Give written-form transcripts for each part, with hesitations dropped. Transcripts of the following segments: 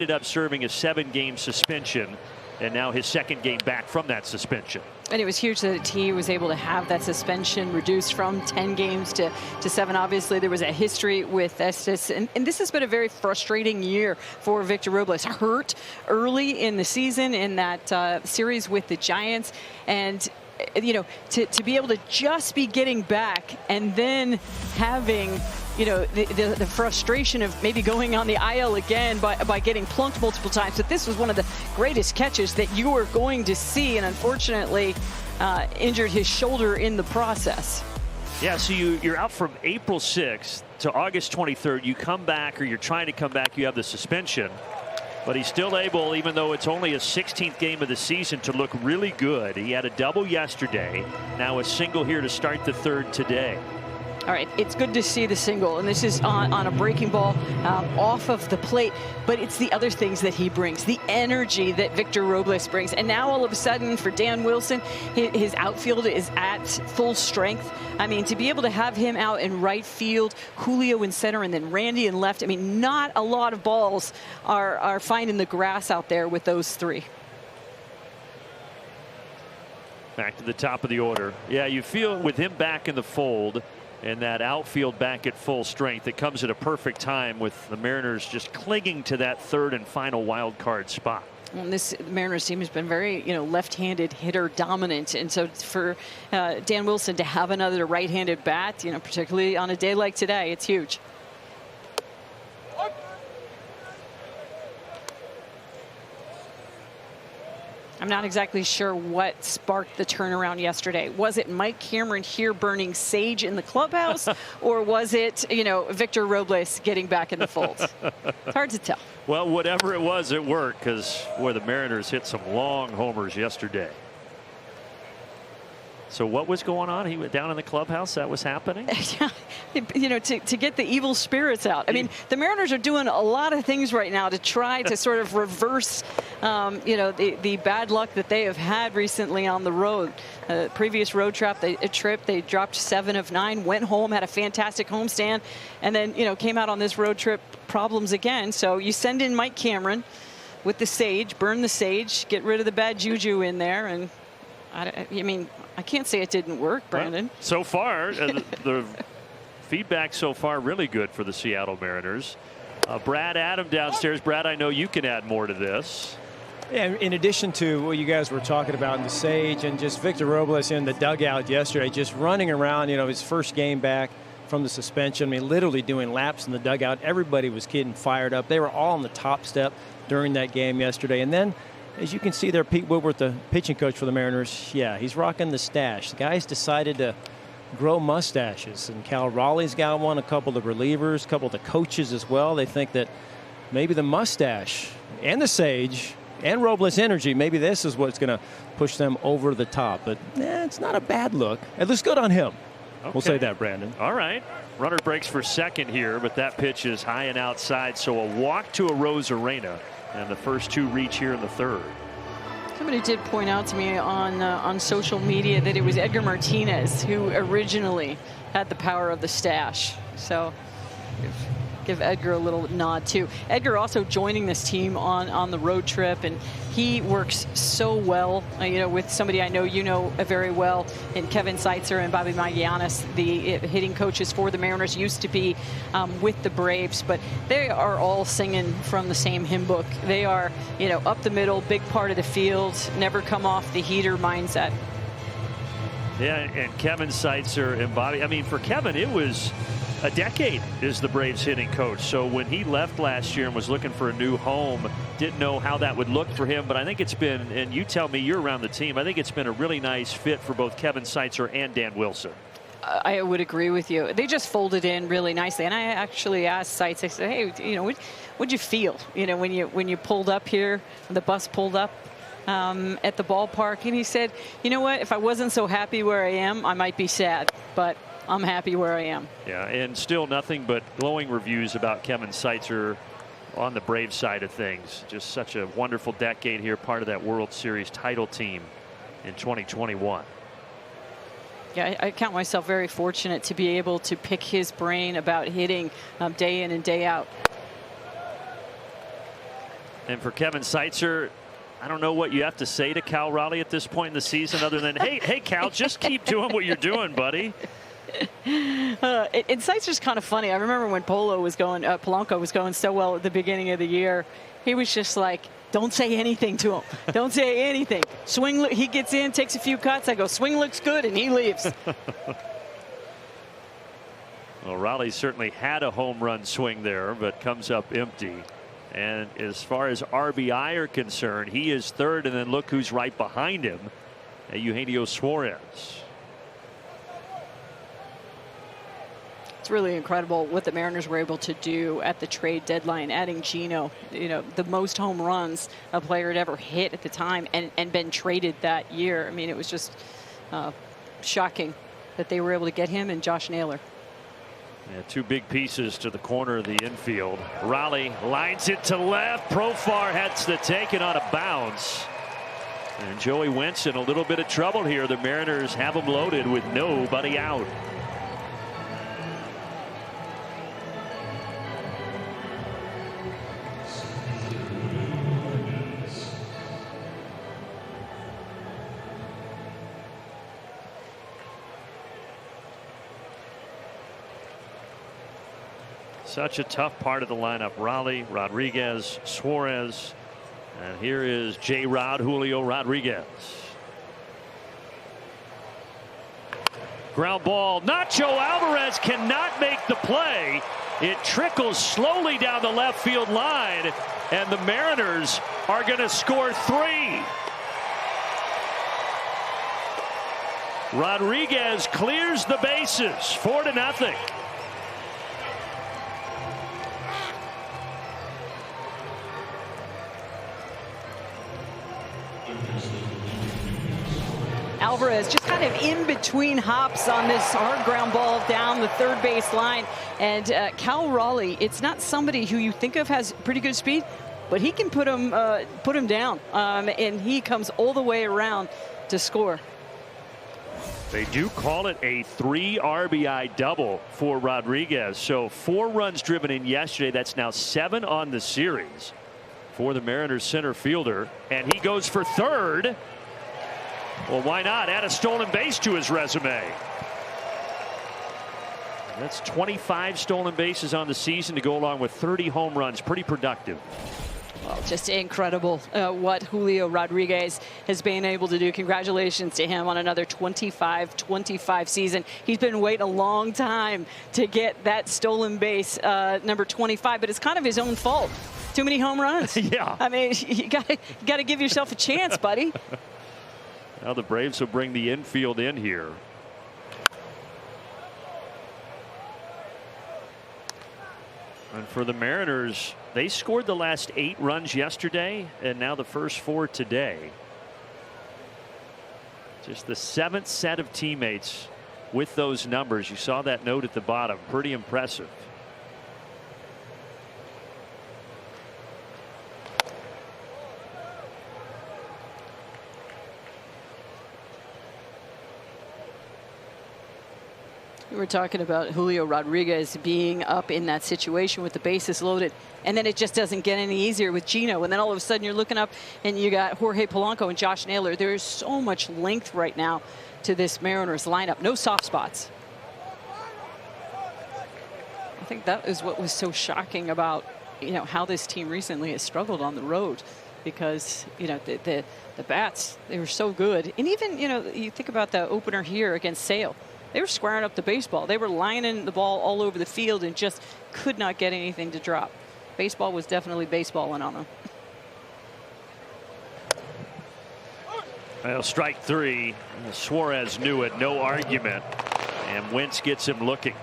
ended up serving a 7-game suspension, and now his 2nd game back from that suspension. And it was huge that he was able to have that suspension reduced from 10 games to 7. Obviously, there was a history with Estes, and this has been a very frustrating year for Victor Robles. Hurt early in the season in that series with the Giants, and you know, to be able to just be getting back and then having, you know, the frustration of maybe going on the IL again by getting plunked multiple times. But this was one of the greatest catches that you were going to see, and unfortunately injured his shoulder in the process. Yeah, so you're out from April 6th to August 23rd. You come back, or you're trying to come back, you have the suspension. But he's still able, even though it's only his 16th game of the season, to look really good. He had a double yesterday, now a single here to start the 3rd today. All right, it's good to see the single, and this is on a breaking ball off of the plate, but it's the other things that he brings, the energy that Victor Robles brings. And now all of a sudden for Dan Wilson, his outfield is at full strength. I mean, to be able to have him out in right field, Julio in center, and then Randy in left, I mean, not a lot of balls are finding the grass out there with those 3. Back to the top of the order. Yeah, you feel with him back in the fold, and that outfield back at full strength, it comes at a perfect time with the Mariners just clinging to that 3rd and final wild card spot. And this Mariners team has been very, you know, left-handed hitter dominant, and so for Dan Wilson to have another right-handed bat, you know, particularly on a day like today, it's huge. I'm not exactly sure what sparked the turnaround yesterday. Was it Mike Cameron here burning sage in the clubhouse, or was it, you know, Victor Robles getting back in the fold? It's hard to tell. Well, whatever it was, it worked, because, boy, the Mariners hit some long homers yesterday. So what was going on? He went down in the clubhouse. That was happening. You know, to get the evil spirits out. I mean, the Mariners are doing a lot of things right now to try to sort of reverse, you know, the bad luck that they have had recently on the road. Previous road trip, they dropped 7 of 9, went home, had a fantastic homestand, and then, you know, came out on this road trip problems again. So you send in Mike Cameron with the sage, burn the sage, get rid of the bad juju in there, and I mean, I can't say it didn't work, Brandon. Well, so far, the feedback so far really good for the Seattle Mariners. Brad Adam downstairs. Brad, I know you can add more to this. Yeah, in addition to what you guys were talking about in the sage, and just Victor Robles in the dugout yesterday, just running around, you know, his first game back from the suspension. I mean, literally doing laps in the dugout. Everybody was getting fired up. They were all on the top step during that game yesterday. And then, as you can see there, Pete Woodward, the pitching coach for the Mariners, yeah, he's rocking the stash. The guys decided to grow mustaches, and Cal Raleigh's got one, a couple of the relievers, a couple of the coaches as well. They think that maybe the mustache and the sage and Robles energy, maybe this is what's going to push them over the top. But it's not a bad look. It looks good on him. Okay. We'll say that, Brandon. All right. Runner breaks for second here, but that pitch is high and outside, so a walk to a Rosarena. And the first 2 reach here in the 3rd. Somebody did point out to me on social media that it was Edgar Martinez who originally had the power of the stash. So give Edgar a little nod too. Edgar also joining this team on the road trip, and he works so well, you know, with somebody I know you know very well, and Kevin Seitzer and Bobby Magianis, the hitting coaches for the Mariners, used to be with the Braves, but they are all singing from the same hymn book. They are, you know, up the middle, big part of the field, never come off the heater mindset. Yeah, and Kevin Seitzer and Bobby, I mean, for Kevin, it was a decade as the Braves hitting coach. So when he left last year and was looking for a new home, didn't know how that would look for him. But I think it's been, and you tell me, you're around the team, I think it's been a really nice fit for both Kevin Seitzer and Dan Wilson. I would agree with you. They just folded in really nicely. And I actually asked Seitz, I said, hey, you know, what'd you feel, you know, when you pulled up here, when the bus pulled up at the ballpark? And he said, you know what, if I wasn't so happy where I am, I might be sad, but I'm happy where I am. Yeah, and still nothing but glowing reviews about Kevin Seitzer on the Braves side of things. Just such a wonderful decade here, part of that World Series title team in 2021. Yeah, I count myself very fortunate to be able to pick his brain about hitting day in and day out. And for Kevin Seitzer, I don't know what you have to say to Cal Raleigh at this point in the season other than, hey, Cal, just keep doing what you're doing, buddy. And Seitzer's kind of funny. I remember when Polanco was going so well at the beginning of the year. He was just like, don't say anything to him. Don't say anything. Swing. He gets in, takes a few cuts. I go, swing looks good, and he leaves. Well, Raleigh certainly had a home run swing there, but comes up empty. And as far as RBI are concerned, he is third, and then look who's right behind him, Eugenio Suarez. It's really incredible what the Mariners were able to do at the trade deadline, adding Gino, the most home runs a player had ever hit at the time and been traded that year. I mean, it was just shocking that they were able to get him and Josh Naylor. Yeah, two big pieces to the corner of the infield. Raleigh lines it to left. Profar heads to take it on a bounce. And Joey Wentz in a little bit of trouble here. The Mariners have him loaded with nobody out. Such a tough part of the lineup. Raleigh, Rodriguez, Suarez, and here is J-Rod, Julio Rodriguez. Ground ball. Nacho Alvarez cannot make the play. It trickles slowly down the left field line, and the Mariners are going to score 3. Rodriguez clears the bases, 4-0. Alvarez just kind of in between hops on this hard ground ball down the third base line. And Cal Raleigh, it's not somebody who you think of has pretty good speed, but he can put him down. And he comes all the way around to score. They do call it a 3 RBI double for Rodriguez. So 4 runs driven in yesterday. That's now 7 on the series for the Mariners center fielder. And he goes for third. Well, why not add a stolen base to his resume? That's 25 stolen bases on the season to go along with 30 home runs. Pretty productive. Well, just incredible what Julio Rodriguez has been able to do. Congratulations to him on another 25-25 season. He's been waiting a long time to get that stolen base number 25, but it's kind of his own fault. Too many home runs. Yeah. I mean, you got to give yourself a chance, buddy. Now the Braves will bring the infield in here. And for the Mariners, they scored the last 8 runs yesterday, and now the first 4 today. Just the 7th set of teammates with those numbers. You saw that note at the bottom. Pretty impressive. We were talking about Julio Rodriguez being up in that situation with the bases loaded, and then it just doesn't get any easier with Gino. And then all of a sudden you're looking up and you got Jorge Polanco and Josh Naylor. There is so much length right now to this Mariners lineup. No soft spots. I think that is what was so shocking about, how this team recently has struggled on the road, because, the bats, they were so good. And even, you think about the opener here against Sale. They were squaring up the baseball. They were lining the ball all over the field and just could not get anything to drop. Baseball was definitely baseballing on them. Well, strike 3. Suarez knew it. No argument. And Wentz gets him looking.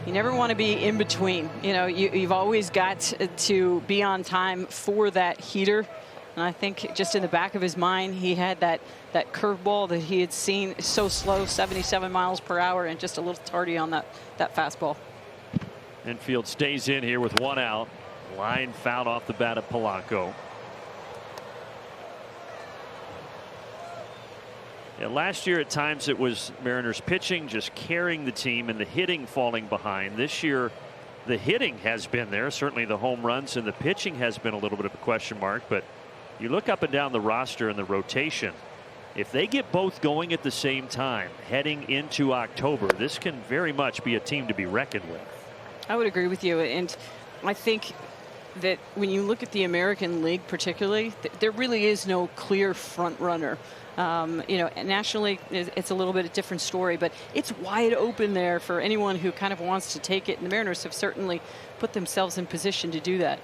You never want to be in between. You've always got to be on time for that heater. And I think just in the back of his mind, he had that curveball that he had seen so slow, 77 miles per hour, and just a little tardy on that fastball. Infield stays in here with 1 out. Line fouled off the bat of Polanco. Yeah, last year at times it was Mariners pitching just carrying the team and the hitting falling behind. This year the hitting has been there. Certainly the home runs, and the pitching has been a little bit of a question mark. But you look up and down the roster and the rotation. If they get both going at the same time heading into October, this can very much be a team to be reckoned with. I would agree with you. And I think that when you look at the American League particularly, there really is no clear front runner. Nationally, it's a little bit a different story, but it's wide open there for anyone who kind of wants to take it. And the Mariners have certainly put themselves in position to do that.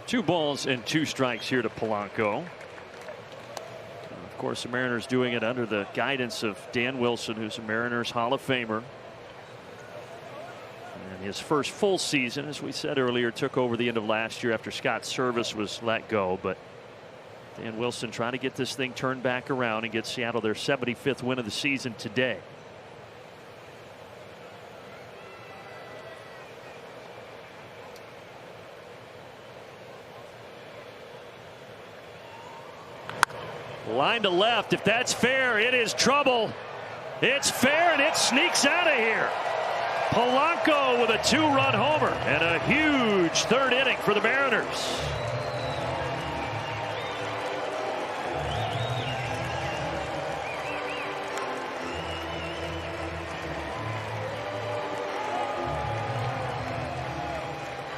Two balls and two strikes here to Polanco. Of course, the Mariners doing it under the guidance of Dan Wilson, who's a Mariners Hall of Famer. And his first full season, as we said earlier, took over the end of last year after Scott Service was let go. But Dan Wilson trying to get this thing turned back around and get Seattle their 75th win of the season today. Line to left. If that's fair, it is trouble. It's fair, and it sneaks out of here. Polanco with a 2-run homer and a huge third inning for the Mariners.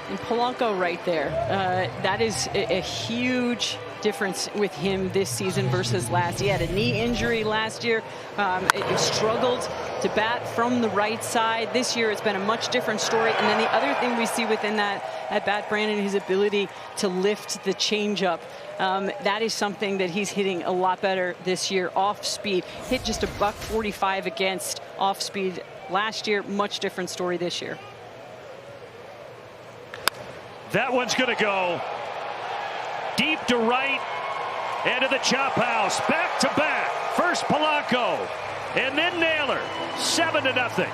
And Polanco right there. That is a huge difference with him this season versus last. He had a knee injury last year. He struggled to bat from the right side. This year it's been a much different story. And then the other thing we see within that at bat, Brandon, his ability to lift the changeup. That is something that he's hitting a lot better this year. Off speed, hit just a $145 against off speed last year. Much different story this year. That one's going to go deep to right and to the chop house. Back to back. First Polanco and then Naylor. 7-0.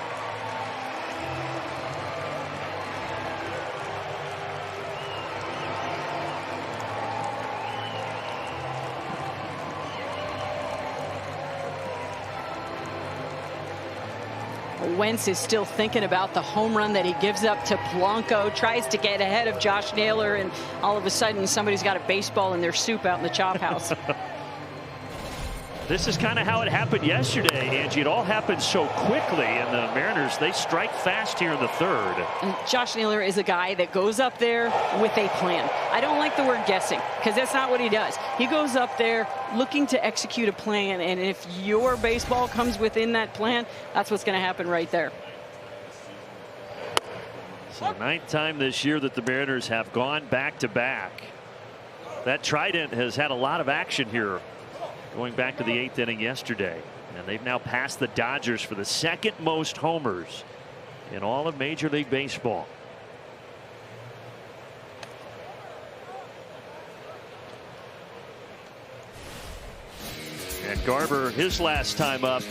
Wentz is still thinking about the home run that he gives up to Polanco, tries to get ahead of Josh Naylor, and all of a sudden somebody's got a baseball in their soup out in the chop house. This is kind of how it happened yesterday, Angie. It all happened so quickly, and the Mariners, they strike fast here in the third. And Josh Naylor is a guy that goes up there with a plan. I don't like the word guessing, because that's not what he does. He goes up there looking to execute a plan, and if your baseball comes within that plan, that's what's going to happen right there. So 9th time this year that the Mariners have gone back-to-back. That trident has had a lot of action here, going back to the 8th inning yesterday. And they've now passed the Dodgers for the second most homers in all of Major League Baseball. And Garver, his last time up,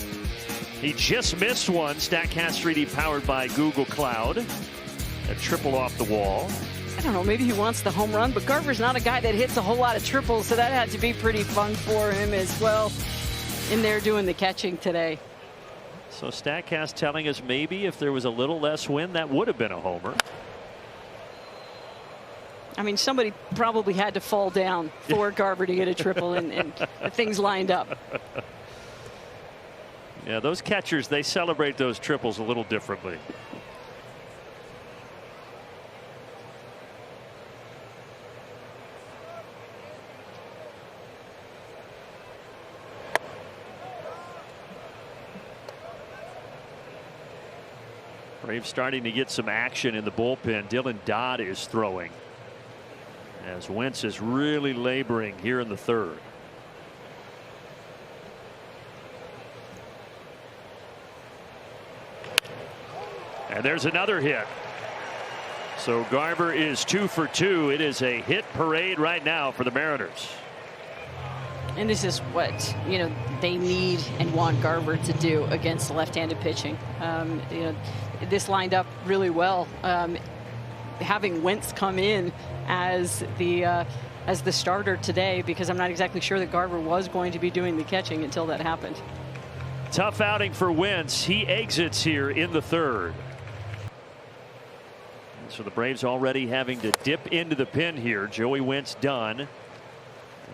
he just missed one. StatCast 3D powered by Google Cloud. A triple off the wall. I don't know, maybe he wants the home run, but Garver's not a guy that hits a whole lot of triples, so that had to be pretty fun for him as well in there doing the catching today. So StatCast telling us maybe if there was a little less wind, that would have been a homer. I mean, somebody probably had to fall down for Garver to get a triple, and things lined up. Yeah, those catchers, they celebrate those triples a little differently. Braves starting to get some action in the bullpen. Dylan Dodd is throwing as Wentz is really laboring here in the third. And there's another hit. So Garver is 2 for 2. It is a hit parade right now for the Mariners. And this is what, they need and want Garver to do against left-handed pitching. This lined up really well. Having Wentz come in as the starter today, because I'm not exactly sure that Garver was going to be doing the catching until that happened. Tough outing for Wentz. He exits here in the third. So the Braves already having to dip into the pen here. Joey Wentz done.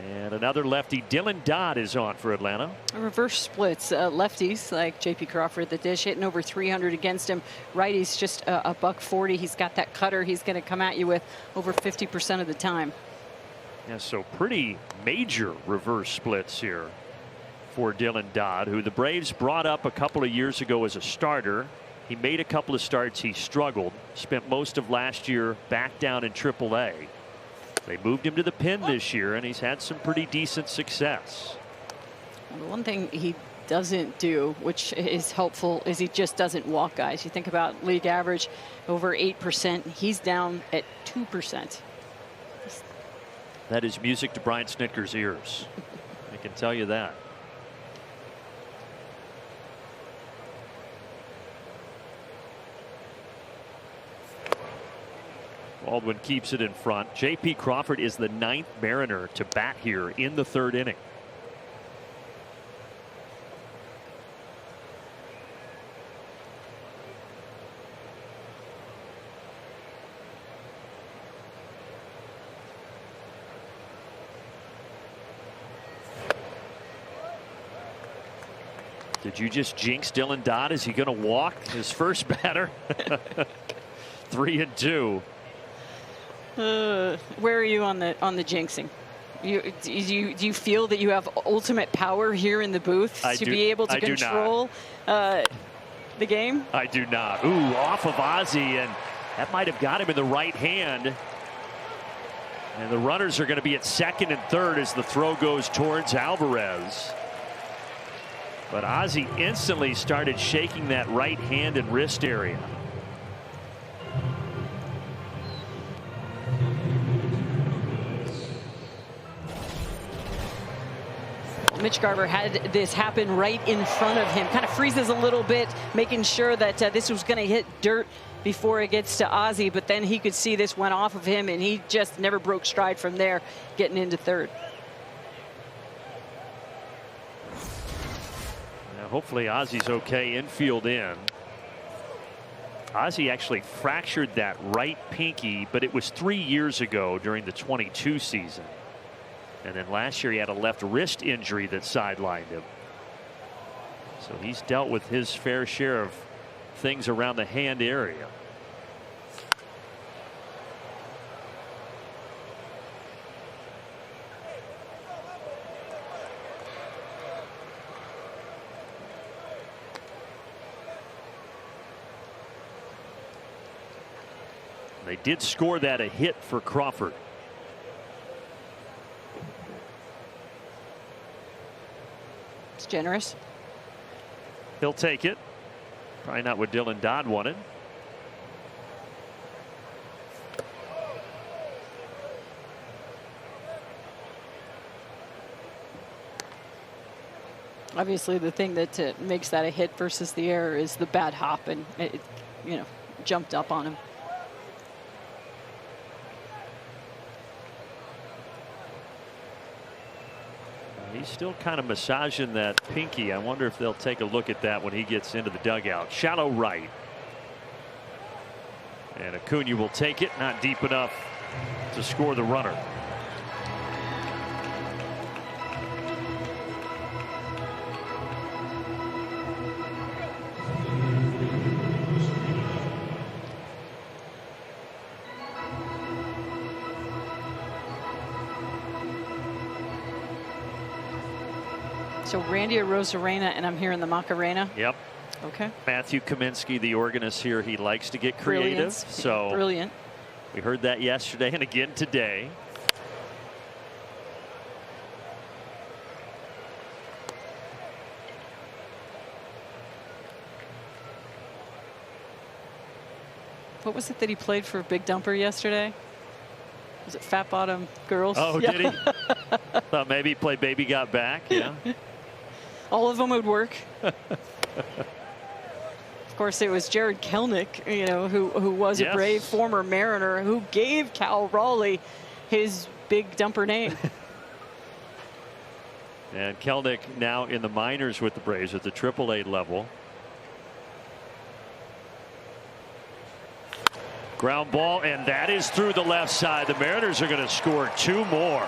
And another lefty, Dylan Dodd, is on for Atlanta. Reverse splits, lefties like J.P. Crawford, the dish, hitting over 300 against him. Righties just a $140. He's got that cutter he's going to come at you with over 50% of the time. Yeah, so pretty major reverse splits here for Dylan Dodd, who the Braves brought up a couple of years ago as a starter. He made a couple of starts. He struggled, spent most of last year back down in AAA. They moved him to the pen this year, and he's had some pretty decent success. Well, the one thing he doesn't do, which is helpful, is he just doesn't walk guys. You think about league average over 8%. He's down at 2%. That is music to Brian Snitker's ears. I can tell you that. Baldwin keeps it in front. J.P. Crawford is the 9th Mariner to bat here in the third inning. Did you just jinx Dylan Dodd? Is he going to walk his first batter? 3-2. Where are you on the jinxing? Do you feel that you have ultimate power here in the booth to be able to control the game? I do not. Ooh, off of Ozzie, and that might have got him in the right hand. And the runners are going to be at second and third as the throw goes towards Alvarez. But Ozzie instantly started shaking that right hand and wrist area. Mitch Garver had this happen right in front of him. Kind of freezes a little bit, making sure that this was going to hit dirt before it gets to Ozzie. But then he could see this went off of him, and he just never broke stride from there, getting into third. Now, hopefully Ozzie's okay. Infield in. Ozzie actually fractured that right pinky, but it was 3 years ago during the 22 season. And then last year he had a left wrist injury that sidelined him. So he's dealt with his fair share of things around the hand area. They did score that a hit for Crawford. Generous. He'll take it. Probably not what Dylan Dodd wanted. Obviously, the thing that makes that a hit versus the error is the bad hop, and it jumped up on him. He's still kind of massaging that pinky. I wonder if they'll take a look at that when he gets into the dugout. Shallow right. And Acuna will take it. Not deep enough to score the runner. So Randy Arozarena, and I'm hearing the Macarena. Yep. Okay. Matthew Kaminsky, the organist here, he likes to get creative. Brilliant. So brilliant. We heard that yesterday and again today. what was it that he played for Big Dumper yesterday? Was it Fat Bottom Girls? Oh, yeah. Did he? Thought maybe he played Baby Got Back. Yeah. All of them would work. Of course, it was Jared Kelnick, you know, who was a Brave, former Mariner, who gave Cal Raleigh his Big Dumper name. And Kelnick now in the minors with the Braves at the AAA level. Ground ball, and that is through the left side. The Mariners are going to score 2 more.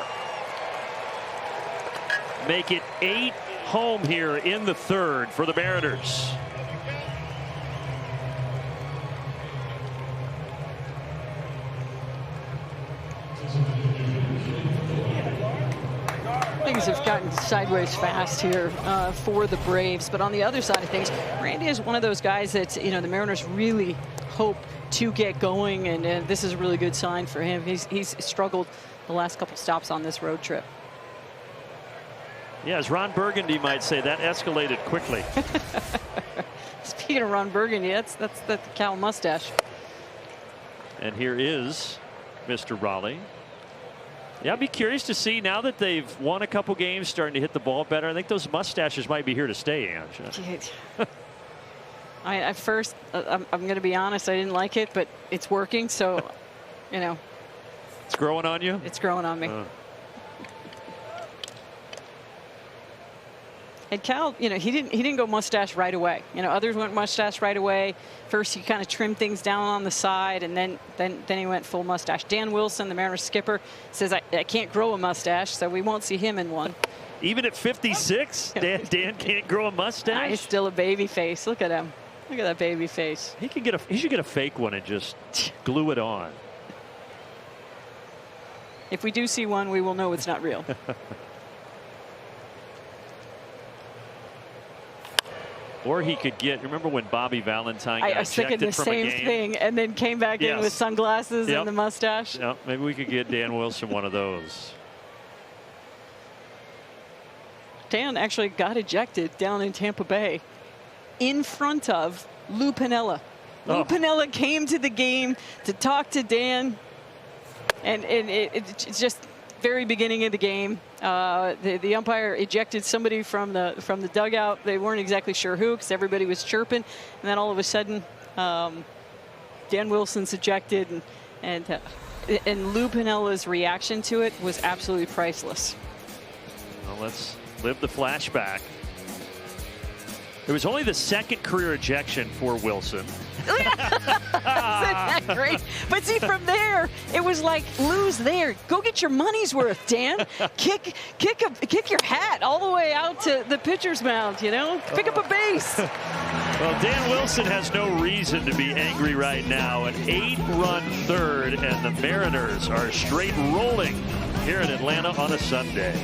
Make it 8 home here in the 3rd for the Mariners. Things have gotten sideways fast here for the Braves, but on the other side of things, Randy is one of those guys that, you know, the Mariners really hope to get going, and this is a really good sign for him. He's struggled the last couple stops on this road trip. Yeah, as Ron Burgundy might say, that escalated quickly. Speaking of Ron Burgundy, that's the Cal mustache. And here is Mr. Raleigh. Yeah, I'd be curious to see now that they've won a couple games, starting to hit the ball better. I think those mustaches might be here to stay, Ange. At first, I'm going to be honest, I didn't like it, but it's working, so, you know. It's growing on you? It's growing on me. And Cal, you know, he didn't go mustache right away. You know, others went mustache right away. First, he kind of trimmed things down on the side, and then he went full mustache. Dan Wilson, the Mariners skipper, says I can't grow a mustache, so we won't see him in one. Even at 56, Dan can't grow a mustache. He's still a baby face. Look at him. Look at that baby face. He should get a fake one and just glue it on. If we do see one, we will know it's not real. Or he could get, remember when Bobby Valentine got I was thinking the same thing and then came back in with sunglasses and the mustache. Yep, maybe we could get Dan Wilson one of those. Dan actually got ejected down in Tampa Bay in front of Lou Piniella. Lou Piniella came to the game to talk to Dan, and it's just very beginning of the game. The umpire ejected somebody from the dugout. They weren't exactly sure who, because everybody was chirping, and then all of a sudden Dan Wilson's ejected, and Lou Piniella's reaction to it was absolutely priceless. Well, let's live the flashback. It was only the 2nd career ejection for Wilson. Isn't that great? But see, from there, it was like, Lou's there. Go get your money's worth, Dan. Kick your hat all the way out to the pitcher's mound, you know? Pick up a base. Well, Dan Wilson has no reason to be angry right now. An 8-run 3rd, and the Mariners are straight rolling here in Atlanta on a Sunday.